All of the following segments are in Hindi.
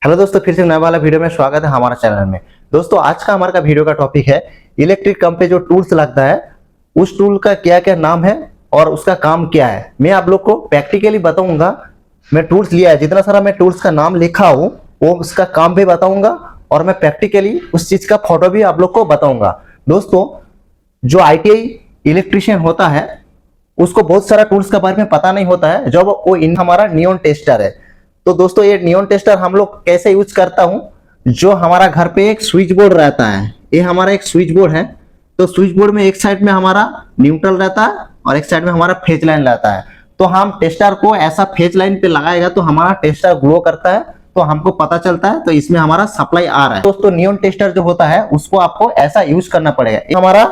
हेलो दोस्तों, फिर से नया वाला वीडियो में स्वागत है हमारा चैनल में। दोस्तों आज का हमारा वीडियो का टॉपिक है इलेक्ट्रिक कम पे जो टूल्स लगता है उस टूल का क्या क्या नाम है और उसका काम क्या है। मैं आप लोग को प्रैक्टिकली बताऊंगा। मैं टूल्स लिया है, जितना सारा मैं टूल्स का नाम लिखा हूँ वो उसका काम भी बताऊंगा और मैं प्रैक्टिकली उस चीज का फोटो भी आप लोग को बताऊंगा। दोस्तों जो ITI इलेक्ट्रिशियन होता है उसको बहुत सारा टूल्स के बारे में पता नहीं होता है। जब वो इन हमारा नियॉन टेस्टर है, तो दोस्तों ये नियॉन टेस्टर हम लोग कैसे यूज करता हूँ, जो हमारा घर पे एक स्विच बोर्ड रहता है, ये हमारा एक स्विच बोर्ड है। तो स्विच बोर्ड में एक साइड में हमारा न्यूट्रल रहता है और एक साइड में हमारा फेज लाइन रहता है। तो हम टेस्टर को ऐसा फेज लाइन पे लगाएगा तो हमारा टेस्टर ग्लो करता है, तो हमको पता चलता है तो इसमें हमारा सप्लाई आ रहा है। दोस्तों नियॉन टेस्टर जो होता है उसको आपको ऐसा यूज करना पड़ेगा। ये हमारा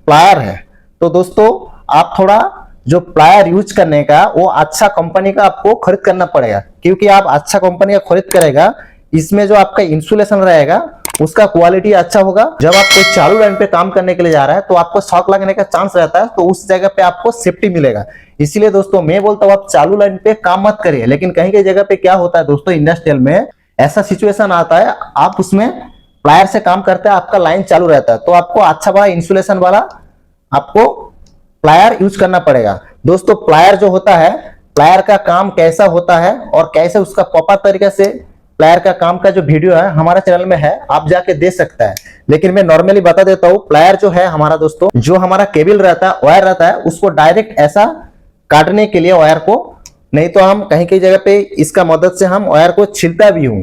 प्लायर है। तो दोस्तों आप थोड़ा जो प्लायर यूज करने का वो अच्छा कंपनी का आपको खरीद करना पड़ेगा, क्योंकि आप अच्छा कंपनी का खरीद करेगा इसमें जो आपका इंसुलेशन रहेगा उसका क्वालिटी अच्छा होगा। जब आप कोई चालू लाइन पे काम करने के लिए जा रहा है तो आपको शॉक लगने का चांस रहता है, तो उस जगह पे आपको सेफ्टी मिलेगा। इसीलिए दोस्तों मैं बोलता हूँ आप चालू लाइन पे काम मत करिए। लेकिन कहीं कहीं जगह पे क्या होता है दोस्तों, इंडस्ट्रियल में ऐसा सिचुएशन आता है आप उसमें प्लायर से काम करते हैं, आपका लाइन चालू रहता है, तो आपको अच्छा बड़ा इंसुलेशन वाला आपको प्लायर यूज करना पड़ेगा। दोस्तों प्लायर जो होता है, प्लायर का काम कैसा होता है और कैसे उसका प्रॉपर तरीके से प्लायर का काम का जो वीडियो है हमारा चैनल में है, आप जाके देख सकता है। लेकिन मैं नॉर्मली बता देता हूँ, प्लायर जो है हमारा दोस्तों, जो हमारा केबल रहता है, वायर रहता है, उसको डायरेक्ट ऐसा काटने के लिए वायर को, नहीं तो हम कहीं कहीं जगह पे इसका मदद से हम वायर को छिलता भी हूँ।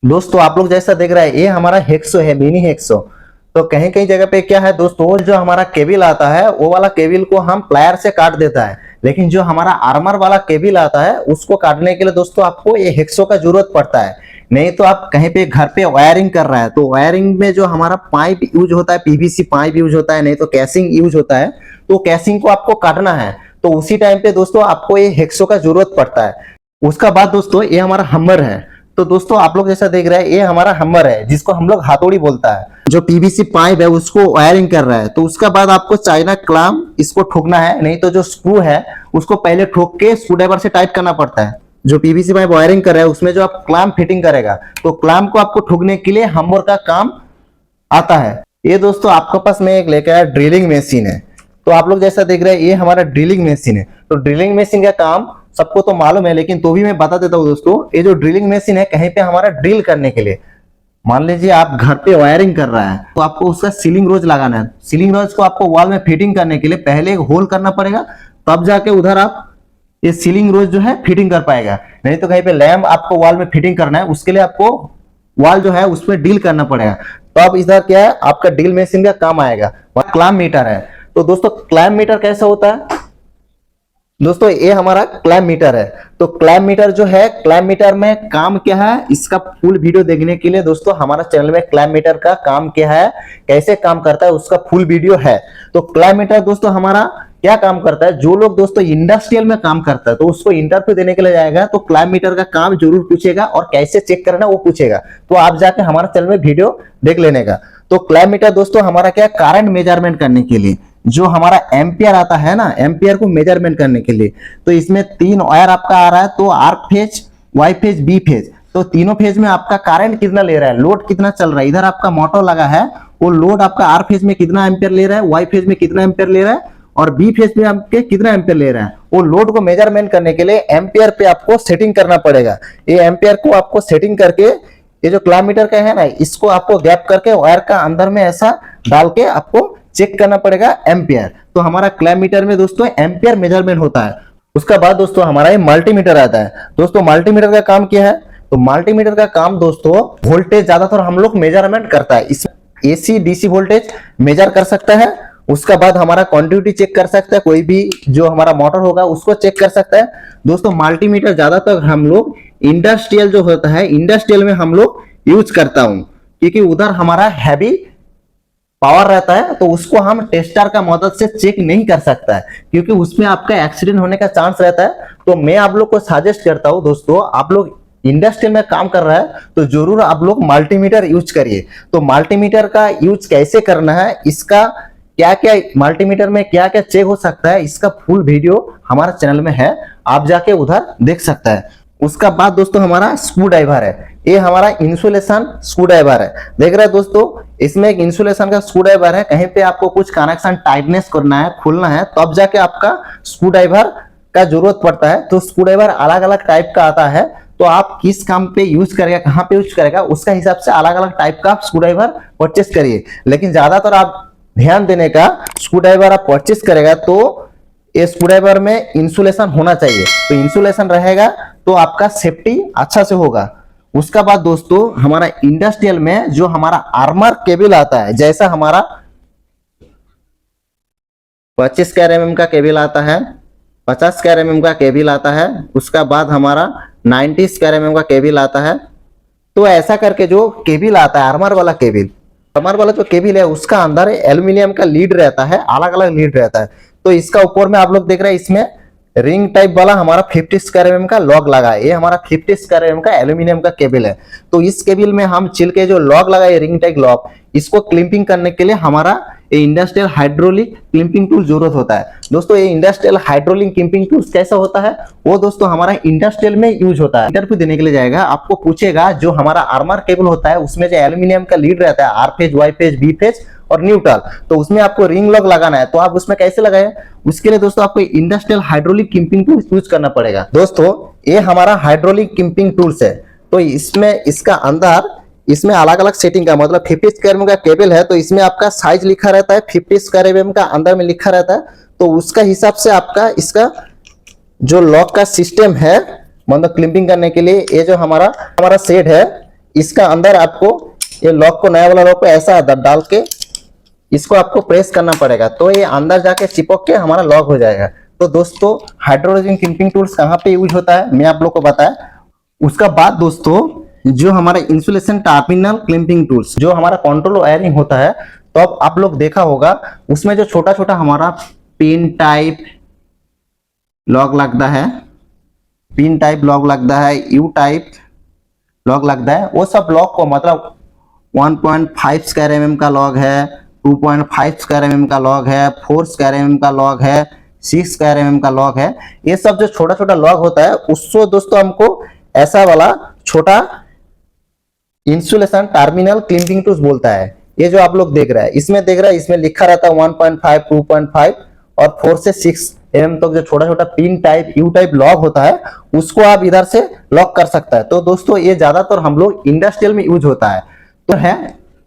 दोस्तों आप लोग जैसा देख रहे हैं ये हमारा हेक्सो है, मिनी हेक्सो। तो कहीं कहीं जगह पे क्या है दोस्तों, जो हमारा केबल आता है वो वाला केबल को हम प्लायर से काट देता है, लेकिन जो हमारा आर्मर वाला केबल आता है उसको काटने के लिए दोस्तों आपको ये हेक्सो का जरूरत पड़ता है। नहीं तो आप कहीं पे घर पे वायरिंग कर रहा है तो वायरिंग में जो हमारा पाइप यूज होता है, PVC पाइप यूज होता है, नहीं तो कैसिंग यूज होता है, तो कैसिंग को आपको काटना है, तो उसी टाइम पे दोस्तों आपको ये हेक्सो का जरूरत पड़ता है। उसका बाद दोस्तों ये हमारा हमर है। तो दोस्तों आप लोग जैसा देख रहे हैं ये हमारा हमर है, जिसको हम लोग हाथोड़ी बोलता है। जो PVC पाइप है उसको वायरिंग कर रहा है, तो उसका बाद आपको चाइना क्लाम इसको ठोकना है, नहीं तो जो स्क्रू है उसको पहले ठोक के स्क्रू ड्राइवर से टाइट करना पड़ता है। जो PVC पाइप वायरिंग कर रहा है उसमें जो आप क्लाम फिटिंग करेगा, तो क्लाम को आपको ठोकने के लिए हमर का काम आता है। ये दोस्तों आपके पास में एक लेकर आया ड्रिलिंग मशीन है। तो आप लोग जैसा देख रहे हैं ये हमारा ड्रिलिंग मशीन है। तो ड्रिलिंग मशीन का काम सबको तो मालूम है, लेकिन तो भी मैं बता देता हूँ दोस्तों, ये जो ड्रिलिंग मशीन है कहीं पे हमारा ड्रिल करने के लिए, मान लीजिए आप घर पे वायरिंग कर रहा है तो आपको उसका सीलिंग रोज लगाना है। सीलिंग रोज को आपको वॉल में फिटिंग करने के लिए पहले एक होल करना पड़ेगा, तब जाके उधर आप ये सीलिंग रोज जो है फिटिंग कर पाएगा। नहीं तो कहीं पे लैम्प आपको वॉल में फिटिंग करना है, उसके लिए आपको वॉल जो है उसमें डील करना पड़ेगा। तो अब इधर क्या है आपका ड्रिल मशीन का काम आएगा। क्लैंप मीटर है। तो दोस्तों क्लैंप मीटर कैसा होता है दोस्तों, ये हमारा क्लैंप मीटर है। तो क्लैंप मीटर जो है, क्लैंप मीटर में काम क्या है, इसका फुल वीडियो देखने के लिए दोस्तों हमारा चैनल में क्लैंप मीटर का काम क्या है, कैसे काम करता है, उसका फुल वीडियो है। तो क्लैंप मीटर दोस्तों हमारा क्या काम करता है, जो लोग दोस्तों इंडस्ट्रियल में काम करता है तो उसको इंटरव्यू देने के लिए जाएगा तो क्लैंप मीटर का काम जरूर पूछेगा और कैसे चेक करना वो पूछेगा। तो आप जाके हमारा चैनल में वीडियो देख लेने का। तो क्लैंप मीटर दोस्तों हमारा क्या, करंट मेजरमेंट करने के लिए, जो हमारा एम्पियर आता है ना, एम्पियर को मेजरमेंट करने के लिए, तो इसमें 3 वायर आपका आ रहा है, तो R phase, Y phase, B phase. तो तीनों फेज में आपका करंट कितना ले रहा है, लोड कितना चल रहा है, इधर आपका मोटर लगा है, वो लोड आपका आर फेज में कितना एम्पियर ले रहा है, वाई फेज में कितना एम्पियर ले रहा है और बी फेज में आपके कितना एम्पियर ले रहा है। वो लोड को मेजरमेंट करने के लिए एम्पियर पे आपको सेटिंग करना पड़ेगा। ये एम्पियर को आपको सेटिंग करके, ये जो क्लैंप मीटर का है ना, इसको आपको गैप करके वायर का अंदर में ऐसा डाल के आपको चेक करना पड़ेगा एम्पियर। तो हमारा क्लैंप मीटर में दोस्तों एम्पियर मेजरमेंट होता है। उसका बाद दोस्तों हमारा ये मल्टीमीटर आता है। दोस्तों मल्टीमीटर का काम क्या है, तो मल्टीमीटर का काम दोस्तों वोल्टेज ज्यादातर हम लोग मेजरमेंट करता है। इसमें AC DC वोल्टेज मेजर कर सकता है। उसका बाद हमारा क्वांटिटी चेक कर सकता है, कोई भी जो हमारा मोटर होगा उसको चेक कर सकता है। दोस्तों मल्टीमीटर ज्यादातर हम लोग इंडस्ट्रियल जो होता है, इंडस्ट्रियल में हम लोग यूज करता हूं, क्योंकि उधर हमारा हैवी पावर रहता है, तो उसको हम टेस्टर का मदद से चेक नहीं कर सकता है, क्योंकि उसमें आपका एक्सीडेंट होने का चांस रहता है। तो मैं आप लोग को सजेस्ट करता हूं दोस्तों, आप लोग इंडस्ट्रियल में काम कर रहा है तो जरूर आप लोग मल्टीमीटर यूज करिए। तो मल्टीमीटर का यूज कैसे करना है, इसका क्या क्या मल्टीमीटर में क्या क्या चेक हो सकता है, इसका फुल वीडियो हमारे चैनल में है, आप जाके उधर देख सकता है। उसका बाद दोस्तों हमारा स्क्रू ड्राइवर है। ये हमारा इंसुलेशन स्क्रू ड्राइवर है। देख रहे हैं दोस्तों, इसमें एक इंसुलेशन का स्क्रू ड्राइवर है। कहीं पे आपको कुछ कनेक्शन टाइटनेस करना है, खोलना है, तब जाके आपका स्क्रू ड्राइवर का जरूरत पड़ता है। तो स्क्रू ड्राइवर अलग अलग टाइप का आता है, तो आप किस काम पे यूज करेगा, कहाँ पे यूज करेगा, उसका हिसाब से अलग अलग टाइप का स्क्रू ड्राइवर परचेस करिए। लेकिन ज्यादातर आप ध्यान देने का, स्क्रू ड्राइवर आप परचेस करेगा तो ये स्क्रू ड्राइवर में इंसुलेशन होना चाहिए। तो इंसुलेशन रहेगा तो आपका सेफ्टी अच्छा से होगा। उसका बाद दोस्तों, हमारा इंडस्ट्रियल में जो हमारा आर्मर केबल आता है, जैसा हमारा 25 का mm का केबल आता है, 50 का mm का केबल आता है, उसका बाद हमारा 90 का mm का केबल आता है। तो ऐसा करके जो केबल आता है, आर्मर वाला केबल, आर्मर वाला जो केबल है उसका अंदर एल्यूमिनियम का लीड रहता है, अलग अलग लीड रहता है। तो इसका ऊपर में आप लोग देख रहे हैं, इसमें रिंग टाइप वाला हमारा 50 स्क्वायर mm का लॉक लगा है। ये हमारा 50 स्क्वायर mm का एल्यूमिनियम का केबल है। तो इस केबल में हम चिल के जो लॉक लगा है, रिंग टाइप लॉक, इसको क्लिपिंग करने के लिए हमारा ये इंडस्ट्रियल हाइड्रोलिक क्लिपिंग टूल जरूरत होता है। दोस्तों ये इंडस्ट्रियल हाइड्रोलिक क्लिपिंग टूल कैसा होता है, वो दोस्तों हमारा इंडस्ट्रियल में यूज होता है। इंटरव्यू देने के लिए जाएगा, आपको पूछेगा जो हमारा आर्मर केबल होता है उसमें जो एल्यूमिनियम का लीड रहता है, R phase, Y phase, B phase और न्यूट्रल, तो उसमें आपको रिंग लॉक लगाना है। तो आप उसमें कैसे लगाए, उसके लिए दोस्तों आपको industrial hydraulic clipping tool use करना पड़ेगा। दोस्तों ये हमारा हाइड्रोलिक क्लिपिंग टूल्स है। तो इसमें इसका अंदर, इसमें अलग अलग सेटिंग का, मतलब 50 स्क्वायर एमएम का केबल है तो इसमें आपका साइज लिखा रहता है, 50 स्क्वायर एमएम का अंदर में लिखा रहता है। तो उसका हिसाब से आपका इसका जो लॉक का सिस्टम है, मतलब क्लिपिंग करने के लिए, ये जो हमारा सेट है, इसका अंदर आपको ये लॉक को, नया वाला लॉक को ऐसा डाल के इसको आपको प्रेस करना पड़ेगा। तो ये अंदर जाके चिपक के हमारा लॉक हो जाएगा। तो दोस्तों हाइड्रोलिक क्लिपिंग टूल्स कहाँ पे यूज होता है मैं आप लोग को बताया। उसका बाद दोस्तों, जो हमारा इंसुलेशन टर्मिनल क्लिपिंग टूल्स, जो हमारा कंट्रोल वायरिंग होता है, तो अब आप लोग देखा होगा उसमें जो छोटा छोटा हमारा पिन टाइप लॉक लगता है, पिन टाइप लॉक लगता है, यू टाइप लॉक लगता है, वो सब लॉक को, मतलब 1.5 स्क्वायर एमएम का लॉक है, 2.5 स्क्वायर एमएम का लॉक है, 4 स्क्वायर एमएम का लॉक है, 6 स्क्वायर एमएम का लॉक है, ये सब जो छोटा छोटा लॉक होता है उसको दोस्तों हमको ऐसा वाला छोटा इंसुलेशन टर्मिनल क्लिपिंग टूल्स बोलता है। ये जो आप लोग देख रहे हैं, इसमें देख रहे हैं, इसमें लिखा रहता है 1.5, 2.5 और 4 से 6 एमएम तक जो छोटा छोटा pin type, you type lock होता है, उसको आप इधर से लॉक कर सकता है। तो दोस्तों ये ज्यादातर हम लोग इंडस्ट्रियल में यूज होता है। तो है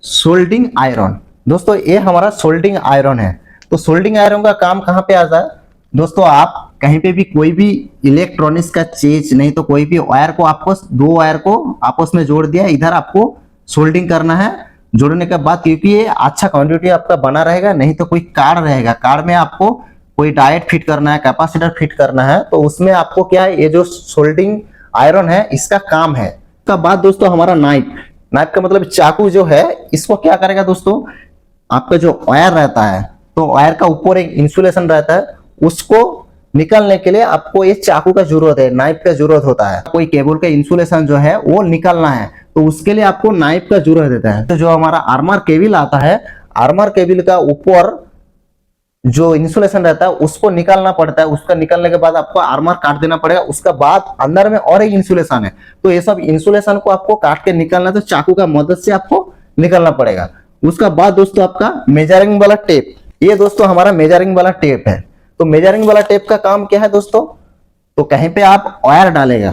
सोल्डिंग आयरन। दोस्तों ये हमारा सोल्डिंग आयरन है। तो सोल्डिंग आयरन का काम कहाँ पे आता है दोस्तों, आप कहीं पे भी कोई भी इलेक्ट्रॉनिक्स का चीज, नहीं तो कोई भी वायर को, आपको दो वायर को आपस में जोड़ दिया, इधर आपको सोल्डिंग करना है। जोड़ने के बाद, क्योंकि ये अच्छा क्वांटिटी आपका बना रहेगा, नहीं तो कोई कार्ड रहेगा, कार्ड में आपको कोई डायोड फिट करना है, कैपेसिटर फिट करना है, तो उसमें आपको क्या है, ये जो सोल्डिंग आयरन है इसका काम है। उसका बाद दोस्तों हमारा नाइफ, नाइफ का मतलब चाकू जो है, इसको क्या करेगा दोस्तों, आपका जो वायर रहता है, तो वायर का ऊपर एक इंसुलेशन रहता है, उसको निकालने के लिए आपको ये चाकू का जरूरत है, नाइफ का जरूरत होता है। कोई केबल का इंसुलेशन जो है वो निकालना है, तो उसके लिए आपको नाइफ का जरूरत होता है। तो जो हमारा आर्मर केबल आता है, आर्मर केबल का ऊपर जो इंसुलेशन रहता है उसको निकालना पड़ता है। उसका निकालने के बाद आपको आर्मर काट देना पड़ेगा। उसका बाद अंदर में और एक इंसुलेशन है, तो ये सब इंसुलेशन को आपको काट के निकालना, तो चाकू का मदद से आपको निकालना पड़ेगा। उसका बाद दोस्तों आपका मेजरिंग वाला टेप, ये दोस्तों हमारा मेजरिंग वाला टेप है। तो मेजरिंग वाला टेप का काम क्या है दोस्तों, तो कहीं पे आप वायर डालेगा,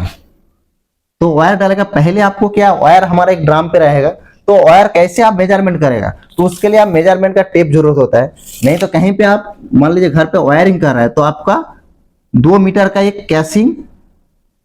तो वायर डालेगा, पहले आपको क्या, वायर हमारा एक ड्रम पे रहेगा, तो वायर कैसे आप मेजरमेंट करेगा, तो उसके लिए आप मेजरमेंट का टेप जरूरत होता है। नहीं तो कहीं पे आप मान लीजिए घर पे वायरिंग कर रहा है, तो आपका 2 मीटर का एक कैसिंग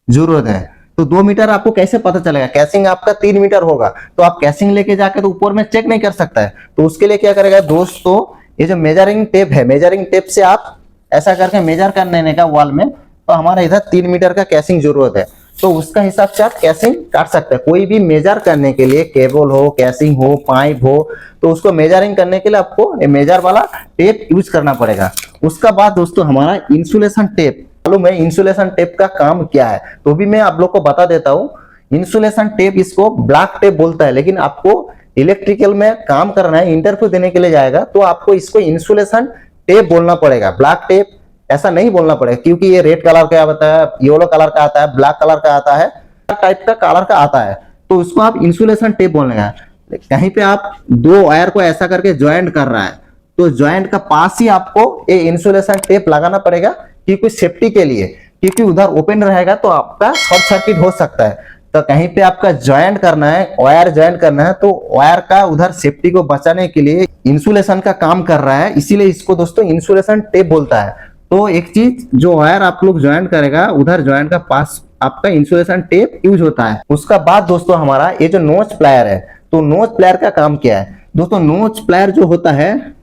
जरूरत है। तो 2 मीटर आपको कैसे पता चलेगा, कैसिंग आपका 3 मीटर होगा, तो आप कैसिंग लेके जाके तो ऊपर में चेक नहीं कर सकता है। तो उसके लिए क्या करेगा दोस्तों, ये जो मेजरिंग टेप है, मेजरिंग टेप से आप ऐसा करके मेजर कर लेने का वॉल में, तो हमारा इधर 3 मीटर का कैसिंग जरूरत है, तो उसका हिसाब से आप कैसिंग काट सकते हैं। कोई भी मेजर करने के लिए, केबल हो, कैसिंग हो, पाइप हो, तो उसको मेजरिंग करने के लिए आपको ये मेजर वाला टेप यूज करना पड़ेगा। उसका बाद दोस्तों हमारा इंसुलेशन टेप, मालूम है इंसुलेशन टेप का काम क्या है, तो भी मैं आप लोग को बता देता हूँ। इंसुलेशन टेप, इसको ब्लैक टेप बोलता है, लेकिन आपको इलेक्ट्रिकल में काम करना है, इंटरव्यू देने के लिए जाएगा, तो आपको इसको इंसुलेशन टेप बोलना पड़ेगा, ब्लैक टेप ऐसा नहीं बोलना पड़ेगा, क्योंकि ये रेड कलर का आता है, येलो कलर का आता है, ब्लैक कलर का आता है, टाइप का कलर का आता है। तो उसको आप इंसुलेशन टेप बोलेगा। कहीं पे आप दो वायर को ऐसा करके ज्वाइंट कर रहा है तो ज्वाइंट का पास ही आपको ये इंसुलेशन टेप लगाना पड़ेगा, क्योंकि सेफ्टी के लिए, क्योंकि उधर ओपन रहेगा तो आपका शॉर्ट सर्किट हो सकता है। तो कहीं पे आपका ज्वाइंट करना है, वायर ज्वाइंट करना है, तो वायर का उधर सेफ्टी को बचाने के लिए इंसुलेशन का काम कर रहा है, इसीलिए इसको दोस्तों इंसुलेशन टेप बोलता है। तो एक चीज, जो वायर आप लोग ज्वाइंट करेगा उधर ज्वाइंट का पास आपका इंसुलेशन टेप यूज होता है। उसका बाद दोस्तों हमारा ये जो नोच प्लायर है, तो नोच प्लायर का काम क्या है दोस्तों? नोच प्लायर जो होता है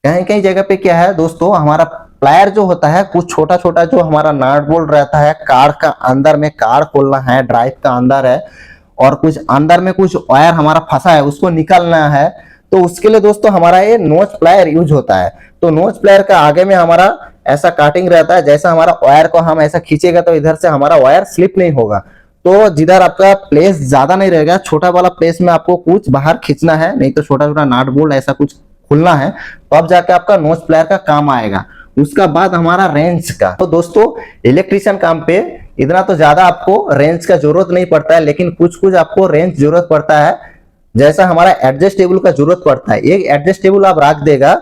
कहीं कहीं जगह पे क्या है दोस्तों, हमारा प्लायर जो होता है कुछ छोटा छोटा जो हमारा नट बोल्ट रहता है, कार का अंदर में कार खोलना है, ड्राइव का अंदर है, और कुछ अंदर में कुछ वायर हमारा फंसा है उसको निकालना है, तो उसके लिए दोस्तों हमारा ये नोच प्लायर यूज होता है। तो नोच प्लायर का आगे में हमारा ऐसा काटिंग रहता है, जैसा हमारा वायर को हम ऐसा खींचेगा तो इधर से हमारा वायर स्लिप नहीं होगा। तो जिधर आपका प्लेस ज्यादा नहीं रहेगा, छोटा वाला प्लेस में आपको कुछ बाहर खींचना है, नहीं तो छोटा छोटा नट बोल्ट ऐसा कुछ खुलना है, तो अब जाके आपका नोच प्लायर का काम आएगा। उसका बाद हमारा रेंच का, तो दोस्तों इलेक्ट्रिशियन काम पे इतना तो ज्यादा आपको रेंच का जरूरत नहीं पड़ता है, लेकिन कुछ कुछ आपको रेंच जरूरत पड़ता है। जैसा हमारा एडजस्टेबल का जरूरत पड़ता है, एक एडजस्टेबल आप रख देगा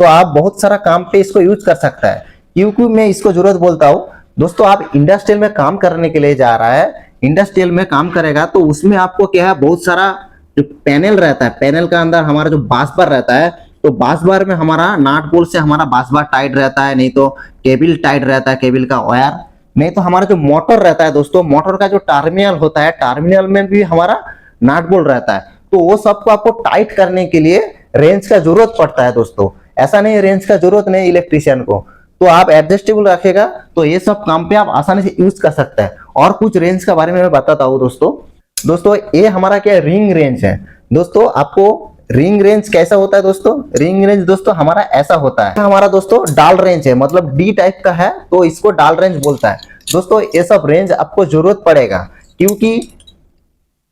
तो आप बहुत सारा काम पे इसको यूज कर सकता है। क्योंकि मैं इसको जरूरत बोलता हूँ दोस्तों, आप इंडस्ट्रियल में काम करने के लिए जा रहा है, इंडस्ट्रियल में काम करेगा तो उसमें आपको क्या है, बहुत सारा जो पैनल रहता है, पैनल का अंदर हमारा जो बास बार रहता है, तो बास बार में हमारा नाट बोल्ट से हमारा बास बार टाइट रहता है, नहीं तो केबल टाइट रहता है, केबल का वायर, नहीं तो हमारा जो मोटर रहता है दोस्तों, मोटर का जो टर्मिनल होता है, टर्मिनल में भी हमारा नाट बोल्ट रहता है। तो वो सबको आपको टाइट करने के लिए रेंज का जरूरत पड़ता है दोस्तों। ऐसा नहीं रेंज का जरूरत नहीं इलेक्ट्रिशियन को, तो आप एडजस्टेबल रखेगा तो ये सब काम पे आप आसानी से यूज कर सकते हैं। और कुछ रेंज के बारे में मैं बताता हूँ दोस्तों ये हमारा क्या रिंग रेंज है दोस्तों। आपको रिंग रेंज कैसा होता है दोस्तों? रिंग रेंज दोस्तों हमारा ऐसा होता है, हमारा दोस्तों डाल रेंज है, मतलब डी टाइप का है, तो इसको डाल रेंज बोलता है दोस्तों। ये सब रेंज आपको जरूरत पड़ेगा, क्योंकि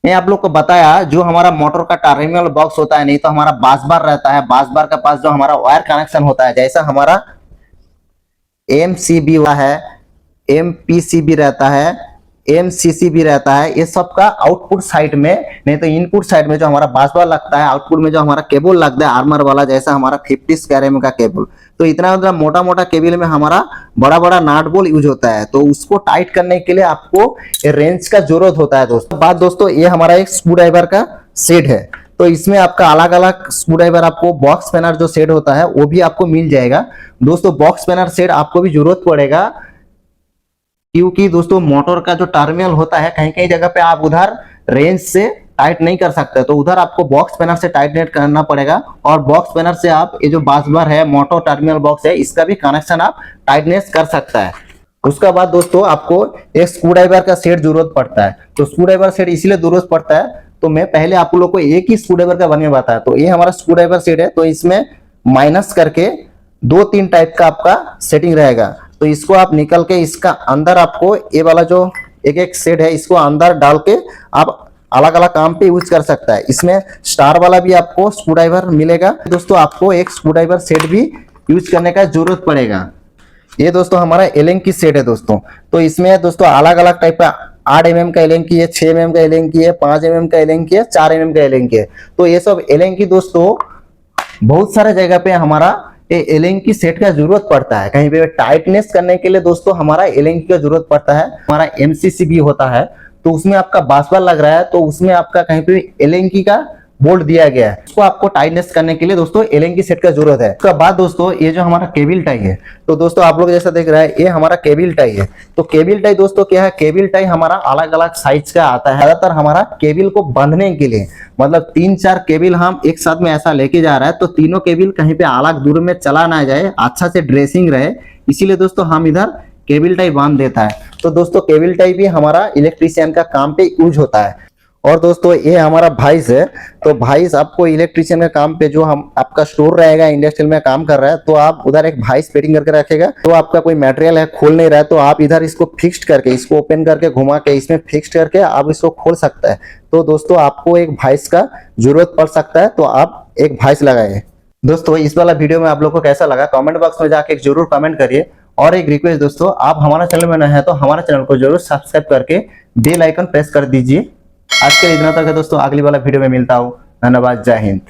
मैं आप लोग को बताया जो हमारा मोटर का टर्मिनल बॉक्स होता है, नहीं तो हमारा बास बार रहता है, बास बार के पास जो हमारा वायर कनेक्शन होता है, जैसा हमारा एमसीबी है, एमपीसीबी रहता है, एमसीसी रहता है, ये सब का आउटपुट साइड में, नहीं तो इनपुट साइड में जो हमारा बास बार लगता है, आउटपुट में जो हमारा केबल लगता है आर्मर वाला, जैसा हमारा 50 कैरेम का केबल, तो इतना मोटा मोटा केबल में हमारा बड़ा बड़ा नाट बोल्ट यूज होता है। तो उसको टाइट करने के लिए आपको रेंज का जरूरत होता है दोस्तों। बात दोस्तों, ये हमारा एक स्क्रू ड्राइवर का सेट है, तो इसमें आपका अलग अलग स्क्रू ड्राइवर, आपको बॉक्स स्पैनर जो सेट होता है वो भी आपको मिल जाएगा दोस्तों। बॉक्स स्पैनर सेट आपको भी जरूरत पड़ेगा, क्योंकि दोस्तों मोटर का जो टर्मिनल होता है, कहीं कहीं जगह पे आप उधर रेंज से टाइट नहीं कर सकते, तो उधर आपको बॉक्स स्पैनर से टाइटनेट करना पड़ेगा। और बॉक्स स्पैनर से आप ये जो बास बार है, मोटर टर्मिनल बॉक्स है, इसका भी कनेक्शन आप टाइटनेस कर सकता है। उसका बाद दोस्तों आपको एक स्क्रू ड्राइवर का सेट जरूरत पड़ता है। तो स्क्रू ड्राइवर सेट इसीलिए जरूरत पड़ता है, तो मैं पहले आप लोग को एक ही स्क्रू ड्राइवर का बारे में बताया। तो ये हमारा स्क्रू ड्राइवर सेट है, तो इसमें माइनस करके 2-3 टाइप का आपका सेटिंग रहेगा। तो इसको आप निकल के इसका अंदर आपको ये वाला जो एक एक सेट है, इसको अंदर डाल के आप अलग अलग काम पे यूज कर सकता है। इसमें स्टार वाला भी आपको स्क्रू ड्राइवर मिलेगा दोस्तों। आपको एक स्क्रू ड्राइवर सेट भी यूज करने का जरूरत पड़ेगा। ये दोस्तों हमारा एलेंग की सेट है दोस्तों। तो इसमें दोस्तों अलग अलग टाइप का 8 mm का एलेंग की है, 6 mm का एलेंग की है, 5 mm का एलेंग की है, 4 mm का एलेंग की है। तो ये सब एलेंग की दोस्तों बहुत सारे जगह पे हमारा ये एलेंग की सेट का जरूरत पड़ता है। कहीं पे टाइटनेस करने के लिए दोस्तों हमारा एलेंग की का जरूरत पड़ता है। हमारा एमसीसी भी होता है, तो उसमें आपका बास बार लग रहा है, तो उसमें आपका कहीं पे एलेंग की का बोल्ट दिया गया है, उसको आपको टाइटनेस करने के लिए दोस्तों एलेंग की सेट का जरूरत है। उसके बाद दोस्तों ये जो हमारा केबल टाई है, तो दोस्तों आप लोग जैसा देख रहे हैं ये हमारा केबल टाई है। तो केबल टाई दोस्तों क्या है, केबल टाई हमारा अलग अलग साइज का आता है। ज्यादातर हमारा केबल को बांधने के लिए, मतलब 3-4 केबल हम एक साथ में ऐसा लेके जा रहा है, तो तीनों केबल कहीं पे अलग दूर में चला ना जाए, अच्छा से ड्रेसिंग रहे, इसीलिए दोस्तों हम इधर केबल टाई बांध देता है। तो दोस्तों केबल टाई भी हमारा इलेक्ट्रिशियन का काम पे यूज होता है। और दोस्तों ये हमारा भाइस है, तो भाइस आपको इलेक्ट्रिशियन के काम पे जो हम आपका स्टोर रहेगा, इंडस्ट्रियल में काम कर रहा है, तो आप उधर एक भाइस फिटिंग करके रखेगा। तो आपका कोई मटेरियल है खोल नहीं रहा है, तो आप इधर इसको फिक्स्ड करके, इसको ओपन करके घुमा के इसमें फिक्स्ड करके आप इसको खोल सकता है। तो दोस्तों आपको एक भाइस का जरूरत पड़ सकता है, तो आप एक भाइस लगाए। दोस्तों इस वाला वीडियो में आप लोग को कैसा लगा कमेंट बॉक्स में जाके जरूर कमेंट करिए। और एक रिक्वेस्ट दोस्तों, आप हमारा चैनल में नए हैं तो हमारा चैनल को जरूर सब्सक्राइब करके बेल आइकन प्रेस कर दीजिए। आज के लिए इतना तक है दोस्तों, अगली वाला वीडियो में मिलता हूँ। धन्यवाद, जय हिंद।